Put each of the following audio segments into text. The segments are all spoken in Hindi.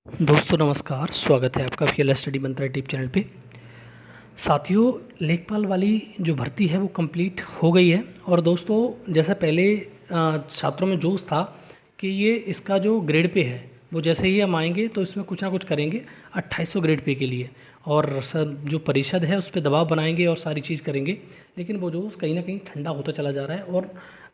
दोस्तों नमस्कार, स्वागत है आपका पीएलएस स्टडी मंत्रा यूट्यूब चैनल पे। साथियों, लेखपाल वाली जो भर्ती है वो कंप्लीट हो गई है। और दोस्तों जैसा पहले छात्रों में जोश था कि ये इसका जो ग्रेड पे है वो जैसे ही हम आएंगे तो इसमें कुछ ना कुछ करेंगे 2800 ग्रेड पे के लिए, और सर जो परिषद है उस पर दबाव बनाएंगे और सारी चीज़ करेंगे। लेकिन वो जोश कहीं ना कहीं ठंडा होता चला जा रहा है और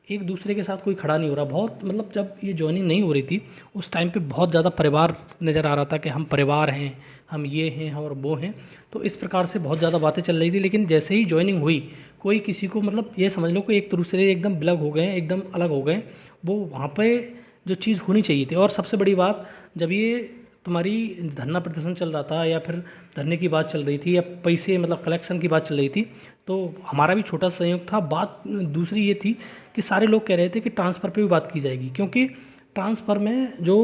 एक दूसरे के साथ कोई खड़ा नहीं हो रहा। बहुत मतलब जब ये ज्वाइनिंग नहीं हो रही थी उस टाइम पे बहुत ज़्यादा परिवार नज़र आ रहा था कि हम परिवार हैं, हम ये हैं, हम और वो हैं। तो इस प्रकार से बहुत ज़्यादा बातें चल रही थी। लेकिन जैसे ही ज्वाइनिंग हुई कोई किसी को मतलब ये समझ लो कि एक दूसरे एकदम अलग हो गए, एकदम अलग हो गए। वो वहाँ पे जो चीज़ होनी चाहिए थी। और सबसे बड़ी बात, जब ये तुम्हारी धरना प्रदर्शन चल रहा था या फिर धरने की बात चल रही थी या पैसे मतलब कलेक्शन की बात चल रही थी, तो हमारा भी छोटा सहयोग था। बात दूसरी ये थी कि सारे लोग कह रहे थे कि ट्रांसफ़र पे भी बात की जाएगी, क्योंकि ट्रांसफ़र में जो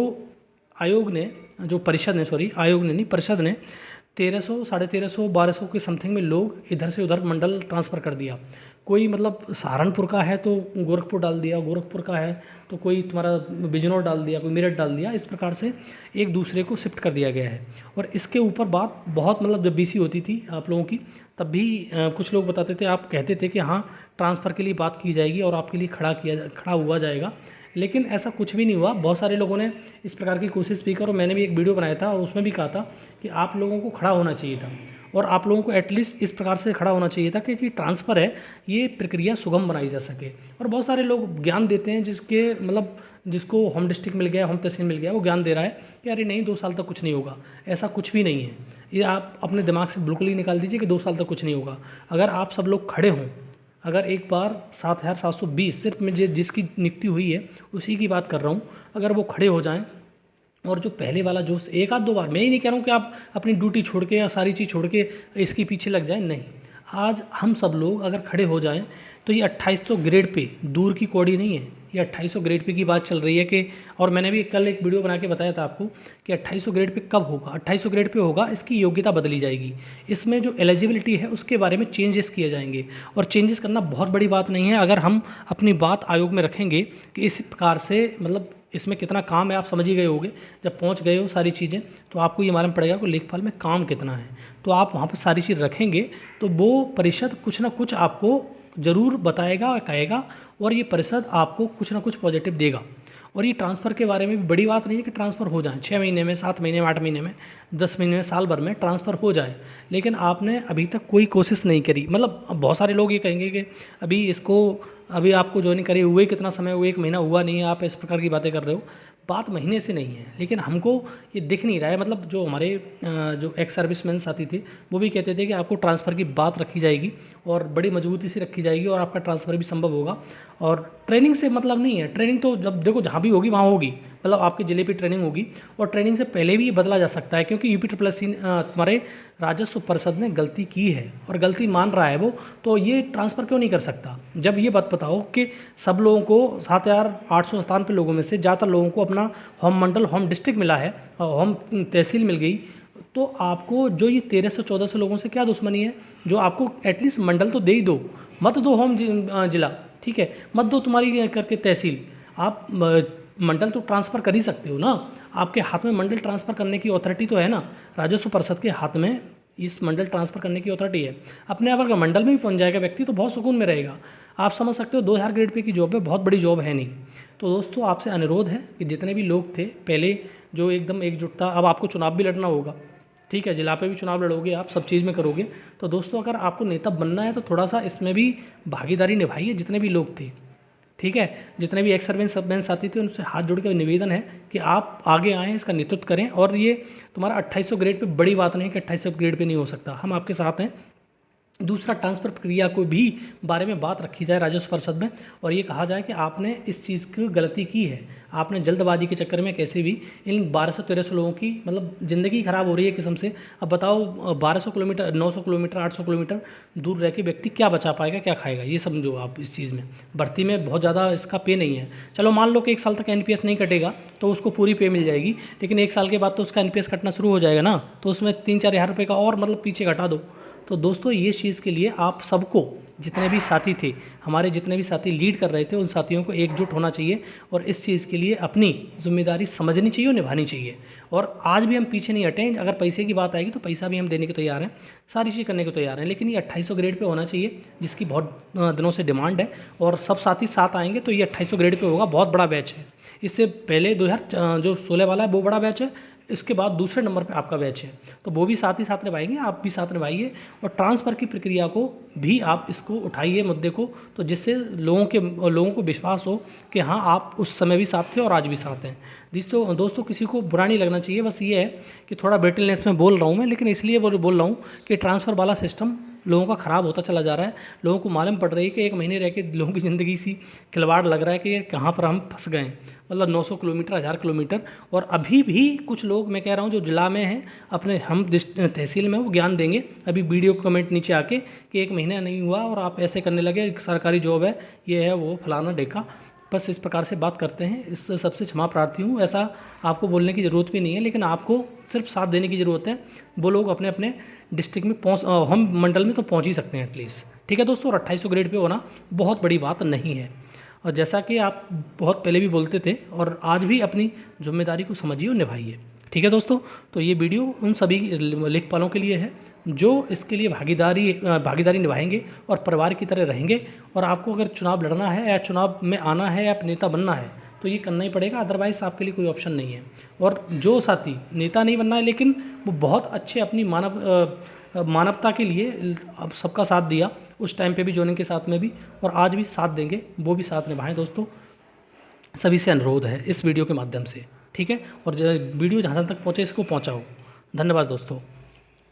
आयोग ने जो परिषद ने सॉरी आयोग ने नहीं परिषद ने 1300 1350 1200 के समथिंग में लोग इधर से उधर मंडल ट्रांसफ़र कर दिया। कोई मतलब सहारनपुर का है तो गोरखपुर डाल दिया, गोरखपुर का है तो कोई तुम्हारा बिजनौर डाल दिया, कोई मेरठ डाल दिया। इस प्रकार से एक दूसरे को शिफ्ट कर दिया गया है। और इसके ऊपर बात बहुत मतलब जब बीसी होती थी आप लोगों की, तब भी कुछ लोग बताते थे, आप कहते थे कि हाँ ट्रांसफ़र के लिए बात की जाएगी और आपके लिए खड़ा हुआ जाएगा। लेकिन ऐसा कुछ भी नहीं हुआ। बहुत सारे लोगों ने इस प्रकार की कोशिश भी कर, और मैंने भी एक वीडियो बनाया था और उसमें भी कहा था कि आप लोगों को खड़ा होना चाहिए था और आप लोगों को एटलीस्ट इस प्रकार से खड़ा होना चाहिए था कि ये ट्रांसफ़र है, ये प्रक्रिया सुगम बनाई जा सके। और बहुत सारे लोग ज्ञान देते हैं जिसके मतलब जिसको होम डिस्ट्रिक्ट मिल गया, होम तहसील मिल गया, वो ज्ञान दे रहा है कि अरे नहीं 2 साल तक कुछ नहीं होगा। ऐसा कुछ भी नहीं है। ये आप अपने दिमाग से बिल्कुल ही निकाल दीजिए कि 2 साल तक कुछ नहीं होगा। अगर आप सब लोग खड़े हों, अगर एक बार 7720 सिर्फ मुझे जिसकी नियुक्ति हुई है उसी की बात कर रहा हूँ, अगर वो खड़े हो जाएं और जो पहले वाला जोश एक आध दो बार, मैं ही नहीं कह रहा हूँ कि आप अपनी ड्यूटी छोड़ के या सारी चीज़ छोड़ के इसके पीछे लग जाएं, नहीं। आज हम सब लोग अगर खड़े हो जाएं तो ये 2800 ग्रेड पे दूर की कौड़ी नहीं है। ये 2800 ग्रेड पे की बात चल रही है कि, और मैंने भी कल एक वीडियो बना के बताया था आपको कि 2800 ग्रेड पे कब होगा। 2800 ग्रेड पे होगा, इसकी योग्यता बदली जाएगी। इसमें जो एलिजिबिलिटी है उसके बारे में चेंजेस किए जाएंगे। और चेंजेस करना बहुत बड़ी बात नहीं है अगर हम अपनी बात आयोग में रखेंगे कि इस प्रकार से मतलब इसमें कितना काम है। आप समझ ही गए होगे, जब पहुंच गए हो सारी चीज़ें तो आपको ये मालूम पड़ेगा कि लेखपाल में काम कितना है। तो आप वहाँ पर सारी चीज़ रखेंगे तो वो परिषद कुछ ना कुछ आपको ज़रूर बताएगा, कहेगा, और ये परिषद आपको कुछ ना कुछ पॉजिटिव देगा। और ये ट्रांसफ़र के बारे में भी बड़ी बात नहीं है कि ट्रांसफ़र हो जाए 6 महीने में, 7 महीने में, 8 महीने में, 10 महीने में, साल भर में ट्रांसफ़र हो जाए। लेकिन आपने अभी तक कोई कोशिश नहीं करी। मतलब बहुत सारे लोग ये कहेंगे कि अभी आपको ज्वाइन करे हुए कितना समय हुआ, 1 महीना हुआ नहीं है, आप इस प्रकार की बातें कर रहे हो। बात महीने से नहीं है, लेकिन हमको ये दिख नहीं रहा है। मतलब जो हमारे जो एक्स सर्विसमैन साथी थे वो भी कहते थे कि आपको ट्रांसफ़र की बात रखी जाएगी और बड़ी मजबूती से रखी जाएगी और आपका ट्रांसफ़र भी संभव होगा। और ट्रेनिंग से मतलब नहीं है, ट्रेनिंग तो जब देखो जहाँ भी होगी वहाँ होगी, मतलब आपके ज़िले पे ट्रेनिंग होगी। और ट्रेनिंग से पहले भी ये बदला जा सकता है, क्योंकि यूपी तुम्हारे राजस्व परिषद ने गलती की है और गलती मान रहा है वो, तो ये ट्रांसफ़र क्यों नहीं कर सकता। जब ये बात बताओ कि सब लोगों को 7897 लोगों में से ज़्यादातर लोगों को अपना होम मंडल, होम डिस्ट्रिक्ट मिला है, होम तहसील मिल गई, तो आपको जो ये 1300-1400 लोगों से क्या दुश्मनी है। जो आपको एटलीस्ट मंडल तो दे ही दो, मत दो होम जिला, ठीक है, मत दो तुम्हारी करके तहसील। आप मंडल तो ट्रांसफ़र कर ही सकते हो ना। आपके हाथ में मंडल ट्रांसफ़र करने की अथॉरिटी तो है ना, राजस्व परिषद के हाथ में इस मंडल ट्रांसफ़र करने की अथॉरिटी है। अपने आप अगर मंडल में भी पहुंच जाएगा व्यक्ति तो बहुत सुकून में रहेगा। आप समझ सकते हो 2000 ग्रेड पे की जॉब है, बहुत बड़ी जॉब है नहीं। तो दोस्तों आपसे अनुरोध है कि जितने भी लोग थे पहले जो एकदम एकजुट था, अब आपको चुनाव भी लड़ना होगा, ठीक है, जिला पे भी चुनाव लड़ोगे आप, सब चीज़ में करोगे। तो दोस्तों अगर आपको नेता बनना है तो थोड़ा सा इसमें भी भागीदारी निभाइए, जितने भी लोग थे, ठीक है, जितने भी एक्स सर्विसमैन साथी थे उनसे हाथ जोड़ के निवेदन है कि आप आगे आएँ, इसका नेतृत्व करें। और ये तुम्हारा 2800 ग्रेड पे बड़ी बात नहीं कि 2800 ग्रेड पे नहीं हो सकता, हम आपके साथ हैं। दूसरा, ट्रांसफ़र प्रक्रिया को भी बारे में बात रखी जाए राजस्व परिषद में, और ये कहा जाए कि आपने इस चीज़ की गलती की है, आपने जल्दबाजी के चक्कर में कैसे भी इन 1200-1300 लोगों की मतलब ज़िंदगी ख़राब हो रही है किस्म से। अब बताओ 1200 किलोमीटर, 900 किलोमीटर, 800 किलोमीटर दूर रह के व्यक्ति क्या बचा पाएगा, क्या खाएगा, ये समझो आप। इस चीज़ में भर्ती में बहुत ज़्यादा इसका पे नहीं है। चलो मान लो कि 1 साल तक एनपीएस नहीं कटेगा तो उसको पूरी पे मिल जाएगी, लेकिन 1 साल के बाद तो उसका एनपीएस कटना शुरू हो जाएगा ना, तो उसमें 3-4 हज़ार रुपये का और मतलब पीछे घटा दो। तो दोस्तों ये चीज़ के लिए आप सबको जितने भी साथी थे, हमारे जितने भी साथी लीड कर रहे थे, उन साथियों को एकजुट होना चाहिए और इस चीज़ के लिए अपनी जिम्मेदारी समझनी चाहिए और निभानी चाहिए। और आज भी हम पीछे नहीं हटे। अगर पैसे की बात आएगी तो पैसा भी हम देने को तैयार हैं, सारी चीज़ करने को तैयार हैं, लेकिन ये 2800 ग्रेड पे होना चाहिए, जिसकी बहुत दिनों से डिमांड है। और सब साथी साथ आएंगे तो ये 2800 ग्रेड पे होगा। बहुत बड़ा बैच है। इससे पहले 2016 वाला है वो बड़ा बैच है, इसके बाद दूसरे नंबर पे आपका बैच है, तो वो भी साथ ही साथ निभाएंगे, आप भी साथ निभाइए। और ट्रांसफ़र की प्रक्रिया को भी आप इसको उठाइए मुद्दे को, तो जिससे लोगों को विश्वास हो कि हाँ आप उस समय भी साथ थे और आज भी साथ हैं। दोस्तों किसी को बुरा नहीं लगना चाहिए, बस ये है कि थोड़ा ब्रिटलनेस में बोल रहा हूँ मैं, लेकिन इसलिए वो बोल रहा हूँ कि ट्रांसफ़र वाला सिस्टम लोगों का ख़राब होता चला जा रहा है। लोगों को मालूम पड़ रही है कि 1 महीने रह के लोगों की ज़िंदगी सी खिलवाड़ लग रहा है कि ये कहाँ पर हम फंस गए हैं। मतलब 900 किलोमीटर, 1000 किलोमीटर, और अभी भी कुछ लोग, मैं कह रहा हूँ, जो जिला में हैं, अपने हम तहसील में, वो ज्ञान देंगे अभी वीडियो कमेंट नीचे आके कि 1 महीना नहीं हुआ और आप ऐसे करने लगे, सरकारी जॉब है, ये है, वो फलाना ढेका। बस इस प्रकार से बात करते हैं। इस सबसे क्षमा प्रार्थी हूँ। ऐसा आपको बोलने की ज़रूरत भी नहीं है, लेकिन आपको सिर्फ साथ देने की ज़रूरत है। वो लोग अपने अपने डिस्ट्रिक्ट में हम मंडल में तो पहुँच ही सकते हैं एटलीस्ट। ठीक है दोस्तों, और 2800 ग्रेड पे होना बहुत बड़ी बात नहीं है। और जैसा कि आप बहुत पहले भी बोलते थे, और आज भी अपनी जिम्मेदारी को समझिए और निभाइए। ठीक है दोस्तों, तो ये वीडियो उन सभी लेखपालों के लिए है जो इसके लिए भागीदारी निभाएंगे और परिवार की तरह रहेंगे। और आपको अगर चुनाव लड़ना है या चुनाव में आना है या नेता बनना है तो ये करना ही पड़ेगा, अदरवाइज़ आपके लिए कोई ऑप्शन नहीं है। और जो साथी नेता नहीं बनना है लेकिन वो बहुत अच्छे अपनी मानवता के लिए अब सबका साथ दिया, उस टाइम पे भी, जोनिंग के साथ में भी, और आज भी साथ देंगे, वो भी साथ निभाएं दोस्तों। सभी से अनुरोध है इस वीडियो के माध्यम से। ठीक है, और जो वीडियो जहाँ तक पहुँचे इसको पहुँचाओ। धन्यवाद दोस्तों।